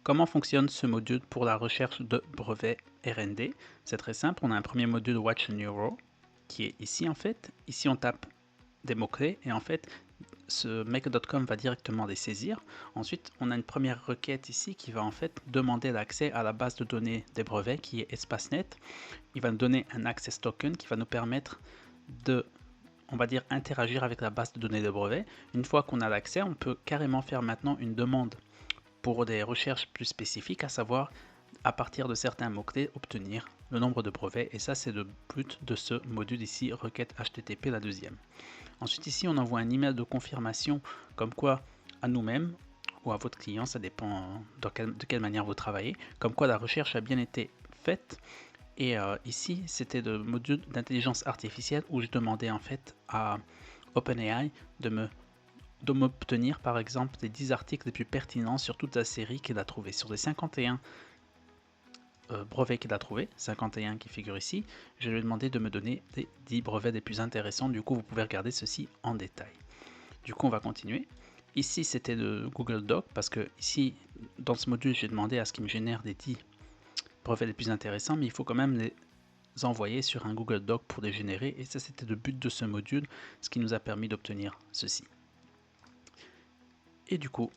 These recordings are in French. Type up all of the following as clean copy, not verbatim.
comment fonctionne ce module pour la recherche de brevets R&D? C'est très simple, on a un premier module Watch Neuro qui est ici en fait. Ici on tape des mots-clés et en fait ce make.com va directement les saisir. Ensuite on a une première requête ici qui va en fait demander l'accès à la base de données des brevets qui est ESPACEnet. Il va nous donner un access token qui va nous permettre de, on va dire, interagir avec la base de données de brevets. Une fois qu'on a l'accès, on peut carrément faire maintenant une demande pour des recherches plus spécifiques, à savoir à partir de certains mots-clés obtenir le nombre de brevets, et ça c'est le but de ce module ici, requête HTTP la deuxième. Ensuite ici on envoie un email de confirmation comme quoi à nous-mêmes ou à votre client, ça dépend de quelle manière vous travaillez, comme quoi la recherche a bien été faite. Et ici c'était le module d'intelligence artificielle où je demandais en fait à OpenAI de m'obtenir par exemple les 10 articles les plus pertinents sur toute la série qu'il a trouvé. Sur les 51 brevets qu'il a trouvé, 51 qui figurent ici, je lui ai demandé de me donner les 10 brevets les plus intéressants. Du coup vous pouvez regarder ceci en détail. Du coup on va continuer. Ici c'était le Google Doc parce que ici dans ce module j'ai demandé à ce qu'il me génère les 10 brevets les plus intéressants, mais il faut quand même les envoyer sur un Google Doc pour les générer, et ça c'était le but de ce module, ce qui nous a permis d'obtenir ceci. Et du coup,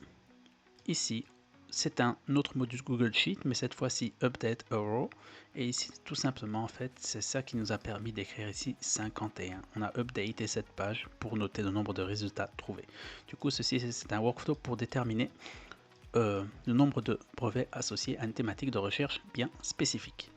ici, c'est un autre module Google Sheet, mais cette fois-ci Update Euro. Et ici, tout simplement, en fait, c'est ça qui nous a permis d'écrire ici 51. On a updaté cette page pour noter le nombre de résultats trouvés. Du coup, ceci, c'est un workflow pour déterminer le nombre de brevets associés à une thématique de recherche bien spécifique.